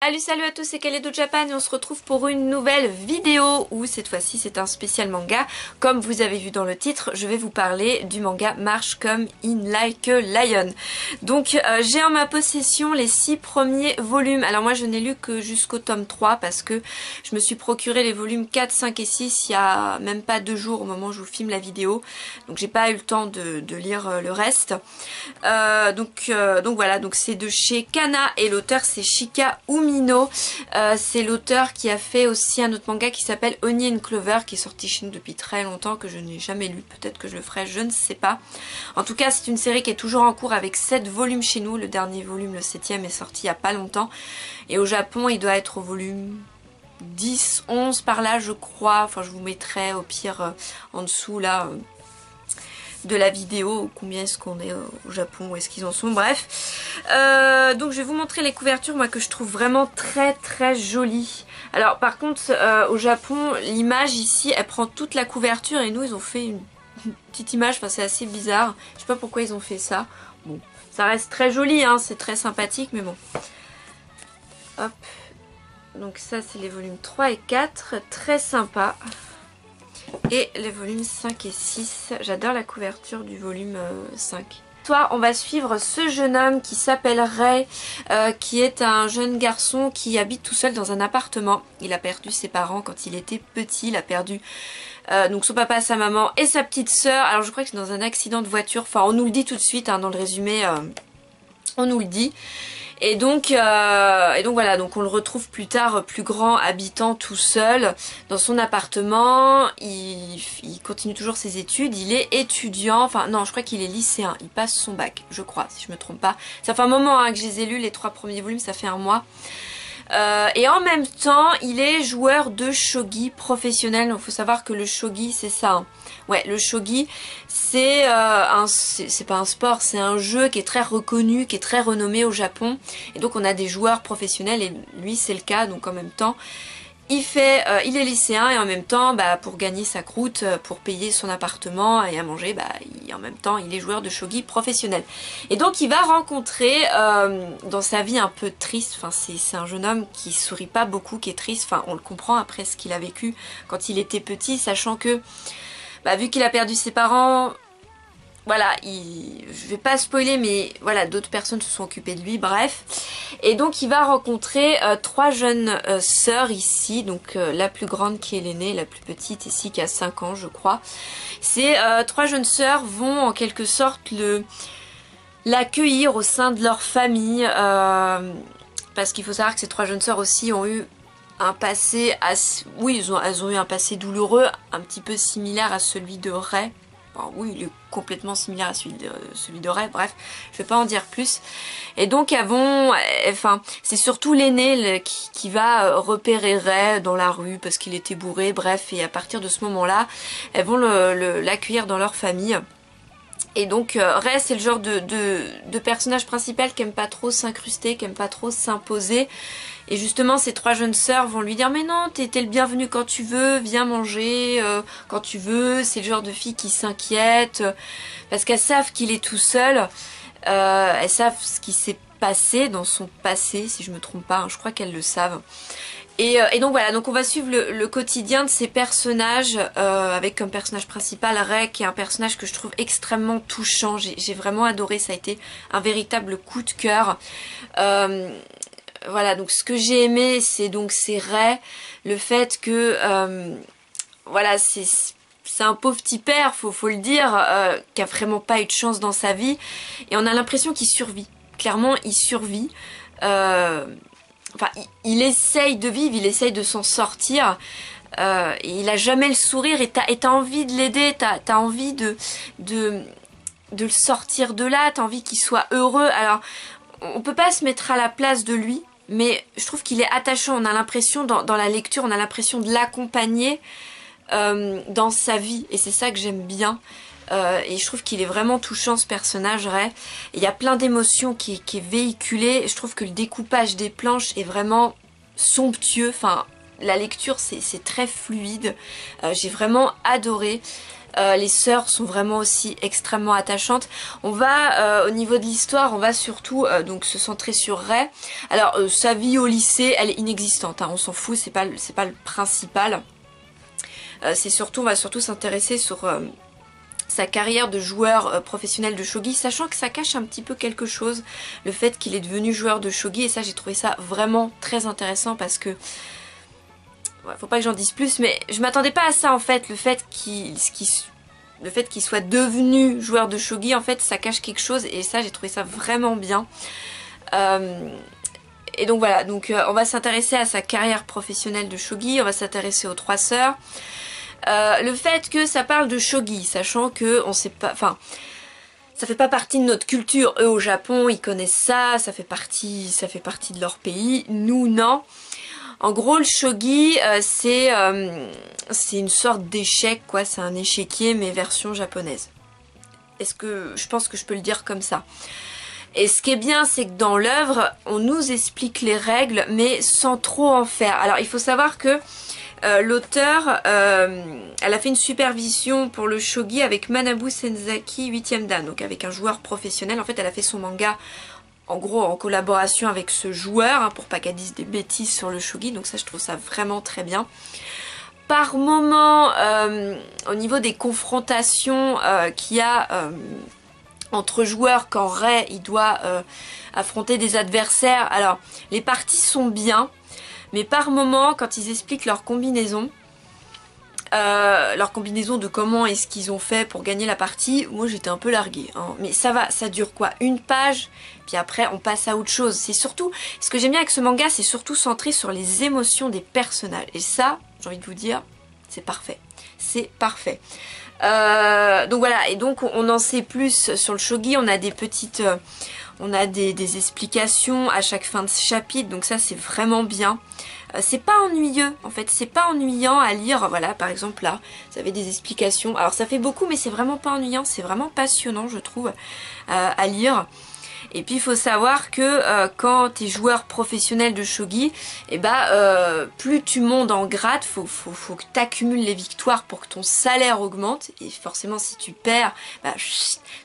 Salut à tous, c'est Kalédo Japan et on se retrouve pour une nouvelle vidéo où cette fois-ci c'est un spécial manga. Comme vous avez vu dans le titre, je vais vous parler du manga March Come In Like a Lion. Donc j'ai en ma possession les 6 premiers volumes. Alors moi je n'ai lu que jusqu'au tome 3 parce que je me suis procuré les volumes 4, 5 et 6 il y a même pas 2 jours au moment où je vous filme la vidéo. Donc j'ai pas eu le temps de lire le reste. Donc voilà, donc c'est de chez Kana et l'auteur c'est Shika Umino. C'est l'auteur qui a fait aussi un autre manga qui s'appelle Honey and Clover, qui est sorti chez nous depuis très longtemps, que je n'ai jamais lu, peut-être que je le ferai, je ne sais pas. En tout cas c'est une série qui est toujours en cours avec 7 volumes chez nous, le dernier volume, le 7e, est sorti il n'y a pas longtemps, et au Japon il doit être au volume 10, 11 par là je crois, enfin je vous mettrai au pire en dessous là de la vidéo, combien est-ce qu'on est au Japon, où est-ce qu'ils en sont, bref. Donc je vais vous montrer les couvertures, moi que je trouve vraiment très jolies. Alors par contre au Japon, l'image ici elle prend toute la couverture et nous ils ont fait une petite image, enfin c'est assez bizarre, je sais pas pourquoi ils ont fait ça. Bon, ça reste très joli, hein, c'est très sympathique, mais bon. Hop, donc ça c'est les volumes 3 et 4, très sympa. Et les volumes 5 et 6, j'adore la couverture du volume 5. Toi, on va suivre ce jeune homme qui s'appelle Ray, qui est un jeune garçon qui habite tout seul dans un appartement. Il a perdu ses parents quand il était petit, il a perdu donc son papa, sa maman et sa petite sœur. Alors je crois que c'est dans un accident de voiture, enfin on nous le dit tout de suite, hein, dans le résumé, on nous le dit. Et donc voilà, donc on le retrouve plus tard plus grand, habitant tout seul dans son appartement. Il continue toujours ses études, il est étudiant, enfin non je crois qu'il est lycéen, il passe son bac, je crois, si je me trompe pas. Ça fait un moment hein, que je les ai lus, les 3 premiers volumes, ça fait un mois. Et en même temps il est joueur de shogi professionnel. Donc faut savoir que le shogi c'est ça, hein. Ouais, le shogi c'est pas un sport, c'est un jeu qui est très reconnu, qui est très renommé au Japon, et donc on a des joueurs professionnels et lui c'est le cas. Donc en même temps il est lycéen et en même temps bah, pour gagner sa croûte, pour payer son appartement et à manger, bah, en même temps il est joueur de shogi professionnel. Et donc il va rencontrer dans sa vie un peu triste, enfin c'est un jeune homme qui sourit pas beaucoup, qui est triste, enfin on le comprend après ce qu'il a vécu quand il était petit, sachant que bah, vu qu'il a perdu ses parents, voilà, je vais pas spoiler mais voilà, d'autres personnes se sont occupées de lui, bref. Et donc il va rencontrer 3 jeunes sœurs ici, donc la plus grande qui est l'aînée, la plus petite ici qui a 5 ans je crois. Ces 3 jeunes sœurs vont en quelque sorte l'accueillir au sein de leur famille, parce qu'il faut savoir que ces 3 jeunes sœurs aussi ont eu un passé assez... Oui, elles ont eu un passé douloureux, un petit peu similaire à celui de Ray. Bon, oui, il est complètement similaire à celui de Ray, bref, je vais pas en dire plus. Et donc elles vont, enfin, c'est surtout l'aîné qui va repérer Ray dans la rue parce qu'il était bourré, bref, et à partir de ce moment-là, elles vont l'accueillir dans leur famille. Et donc Ray c'est le genre de personnage principal qui aime pas trop s'incruster, qui aime pas trop s'imposer. Et justement ces 3 jeunes sœurs vont lui dire mais non, t'es le bienvenu quand tu veux, viens manger quand tu veux. C'est le genre de fille qui s'inquiète parce qu'elles savent qu'il est tout seul, elles savent ce qui s'est passé dans son passé, si je me trompe pas, hein, je crois qu'elles le savent. Et donc voilà, donc on va suivre le quotidien de ces personnages, avec comme personnage principal Ray, qui est un personnage que je trouve extrêmement touchant. J'ai vraiment adoré, ça a été un véritable coup de cœur. Voilà, donc ce que j'ai aimé c'est Ray, le fait que voilà, c'est un pauvre petit père, faut le dire, qui a vraiment pas eu de chance dans sa vie, et on a l'impression qu'il survit. Clairement il survit. Enfin, il essaye de vivre, il essaye de s'en sortir, et il a jamais le sourire, et t'as envie de l'aider, t'as envie de le sortir de là, t'as envie qu'il soit heureux. Alors, on peut pas se mettre à la place de lui, mais je trouve qu'il est attachant, on a l'impression, dans la lecture, on a l'impression de l'accompagner dans sa vie, et c'est ça que j'aime bien. Et je trouve qu'il est vraiment touchant ce personnage Ray. Il y a plein d'émotions qui est véhiculé. Je trouve que le découpage des planches est vraiment somptueux. Enfin, la lecture c'est très fluide. J'ai vraiment adoré. Les sœurs sont vraiment aussi extrêmement attachantes. On va, au niveau de l'histoire, on va surtout donc se centrer sur Rei. Alors sa vie au lycée, elle est inexistante, hein, on s'en fout, c'est pas le principal. C'est surtout, on va surtout s'intéresser sur sa carrière de joueur professionnel de shogi, sachant que ça cache un petit peu quelque chose, le fait qu'il est devenu joueur de shogi, et ça j'ai trouvé ça vraiment très intéressant parce que, ouais, faut pas que j'en dise plus, mais je m'attendais pas à ça en fait, le fait qu'il soit devenu joueur de shogi, en fait ça cache quelque chose, et ça j'ai trouvé ça vraiment bien. Et donc voilà, donc on va s'intéresser à sa carrière professionnelle de shogi, on va s'intéresser aux trois sœurs. Le fait que ça parle de shogi, sachant que on sait pas, enfin, ça fait pas partie de notre culture. Eux au Japon, ils connaissent ça, ça fait partie de leur pays. Nous non. En gros, le shogi, c'est une sorte d'échec, quoi. C'est un échiquier, mais version japonaise. Je pense que je peux le dire comme ça. Et ce qui est bien, c'est que dans l'œuvre, on nous explique les règles, mais sans trop en faire. Alors, il faut savoir que l'auteur, elle a fait une supervision pour le shogi avec Manabu Senzaki 8ème dan, donc avec un joueur professionnel. En fait, elle a fait son manga, en gros, en collaboration avec ce joueur, hein, pour pas qu'elle dise des bêtises sur le shogi. Donc ça, je trouve ça vraiment très bien. Par moment, au niveau des confrontations qu'il y a entre joueurs, quand Rei il doit affronter des adversaires, alors les parties sont bien, mais par moment quand ils expliquent leur combinaison de comment est-ce qu'ils ont fait pour gagner la partie, moi j'étais un peu larguée, hein. Mais ça va, ça dure quoi, une page, puis après on passe à autre chose. C'est surtout, ce que j'aime bien avec ce manga, c'est surtout centré sur les émotions des personnages, et ça, j'ai envie de vous dire, c'est parfait, c'est parfait. Donc voilà, et donc on en sait plus sur le shogi, on a des petites, on a des explications à chaque fin de chapitre, donc ça c'est vraiment bien. C'est pas ennuyeux, en fait, c'est pas ennuyant à lire. Voilà, par exemple là, vous avez des explications, alors ça fait beaucoup mais c'est vraiment pas ennuyant, c'est vraiment passionnant je trouve à lire. Et puis il faut savoir que quand tu es joueur professionnel de shogi, et plus tu montes en grade, faut que tu accumules les victoires pour que ton salaire augmente. Et forcément si tu perds,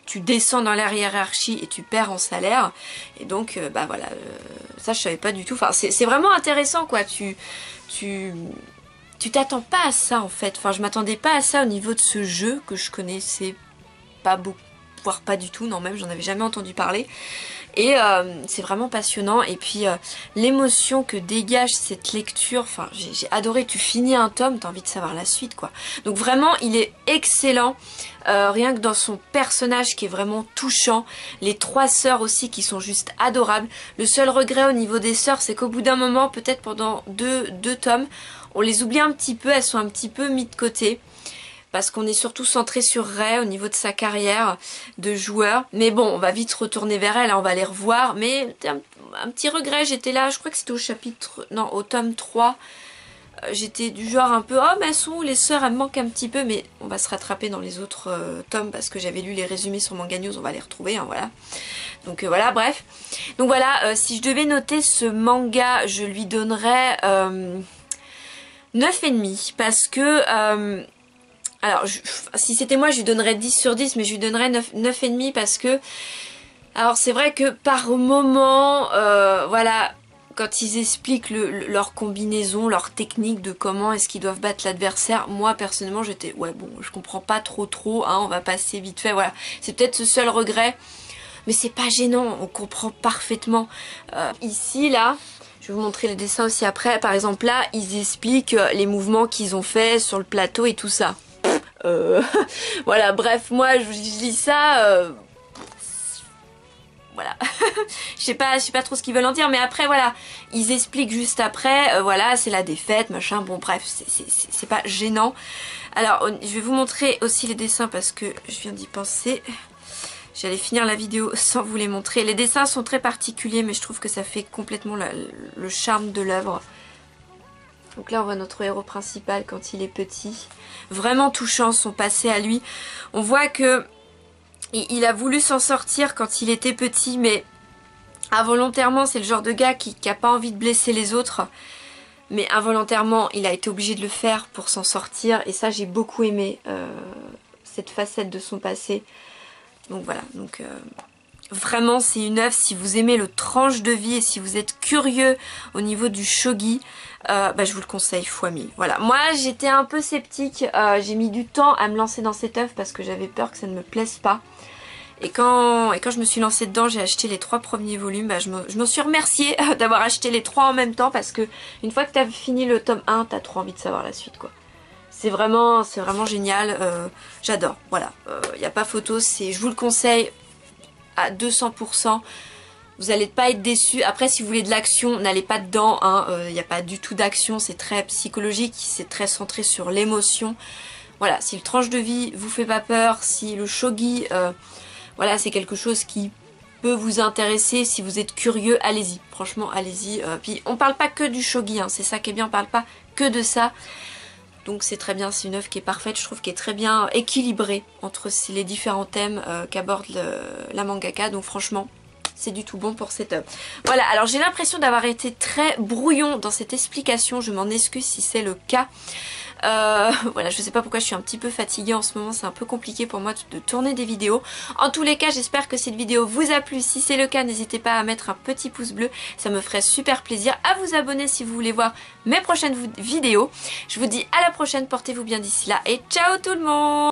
tu descends dans la hiérarchie et tu perds en salaire. Et donc voilà, ça je savais pas du tout. Enfin c'est vraiment intéressant quoi. Tu t'attends pas à ça en fait. Enfin je m'attendais pas à ça au niveau de ce jeu que je connaissais pas beaucoup, voire pas du tout, non même j'en avais jamais entendu parler, et c'est vraiment passionnant. Et puis l'émotion que dégage cette lecture, enfin j'ai adoré, tu finis un tome, t'as envie de savoir la suite quoi. Donc vraiment il est excellent, rien que dans son personnage qui est vraiment touchant, les trois sœurs aussi qui sont juste adorables. Le seul regret au niveau des sœurs, c'est qu'au bout d'un moment, peut-être pendant deux tomes, on les oublie un petit peu, elles sont un petit peu mises de côté, parce qu'on est surtout centré sur Rei au niveau de sa carrière de joueur. Mais bon, on va vite retourner vers elle, hein, on va les revoir. Mais un petit regret, j'étais là, je crois que c'était au tome 3. J'étais du genre un peu, oh mais elles sont où les sœurs, elles me manquent un petit peu. Mais on va se rattraper dans les autres tomes, parce que j'avais lu les résumés sur Manga News, on va les retrouver, hein, voilà. Donc voilà, bref. Donc voilà, si je devais noter ce manga, je lui donnerais 9,5, parce que... alors, si c'était moi, je lui donnerais 10 sur 10, mais je lui donnerais 9,5 parce que... Alors, c'est vrai que par moment, voilà, quand ils expliquent leur combinaison, leur technique de comment est-ce qu'ils doivent battre l'adversaire, moi, personnellement, j'étais... Ouais, bon, je comprends pas trop, hein, on va passer vite fait, voilà. C'est peut-être ce seul regret, mais c'est pas gênant, on comprend parfaitement. Ici, là... Je vais vous montrer le dessin aussi après. Par exemple, là, ils expliquent les mouvements qu'ils ont fait sur le plateau et tout ça. Voilà, bref, moi je lis ça, voilà. je sais pas trop ce qu'ils veulent en dire, mais après voilà, ils expliquent juste après, voilà, c'est la défaite, machin, bon bref, c'est pas gênant. Alors, je vais vous montrer aussi les dessins parce que je viens d'y penser. J'allais finir la vidéo sans vous les montrer. Les dessins sont très particuliers, mais je trouve que ça fait complètement le charme de l'œuvre. Donc là on voit notre héros principal quand il est petit, vraiment touchant son passé à lui. On voit que il a voulu s'en sortir quand il était petit, mais involontairement, c'est le genre de gars qui a pas envie de blesser les autres, mais involontairement il a été obligé de le faire pour s'en sortir, et ça j'ai beaucoup aimé cette facette de son passé. Donc voilà, donc vraiment c'est une œuvre, si vous aimez le tranche de vie et si vous êtes curieux au niveau du shogi, je vous le conseille fois 1000. Voilà, moi j'étais un peu sceptique, j'ai mis du temps à me lancer dans cette œuvre parce que j'avais peur que ça ne me plaise pas. Et quand je me suis lancée dedans, j'ai acheté les 3 premiers volumes, je m'en suis remerciée d'avoir acheté les 3 en même temps parce que une fois que tu as fini le tome 1, tu as trop envie de savoir la suite quoi. C'est vraiment génial, j'adore, voilà, y a pas photo, je vous le conseille à 200%, vous n'allez pas être déçus. Après si vous voulez de l'action, n'allez pas dedans, il n'y a pas du tout d'action, c'est très psychologique, c'est très centré sur l'émotion. Voilà, si le tranche de vie vous fait pas peur, si le shogi, voilà, c'est quelque chose qui peut vous intéresser, si vous êtes curieux, allez-y, franchement allez-y. Puis on parle pas que du shogi, c'est ça qui est bien, on parle pas que de ça. Donc c'est très bien, c'est une œuvre qui est parfaite, je trouve qu'elle est très bien équilibrée entre les différents thèmes qu'aborde la mangaka. Donc franchement, c'est du tout bon pour cette œuvre. Voilà, alors j'ai l'impression d'avoir été très brouillon dans cette explication, je m'en excuse si c'est le cas. Voilà, je sais pas pourquoi je suis un petit peu fatiguée en ce moment, c'est un peu compliqué pour moi de tourner des vidéos. En tous les cas, j'espère que cette vidéo vous a plu. Si c'est le cas, n'hésitez pas à mettre un petit pouce bleu, ça me ferait super plaisir. À vous abonner si vous voulez voir mes prochaines vidéos. Je vous dis à la prochaine, portez-vous bien d'ici là et ciao tout le monde!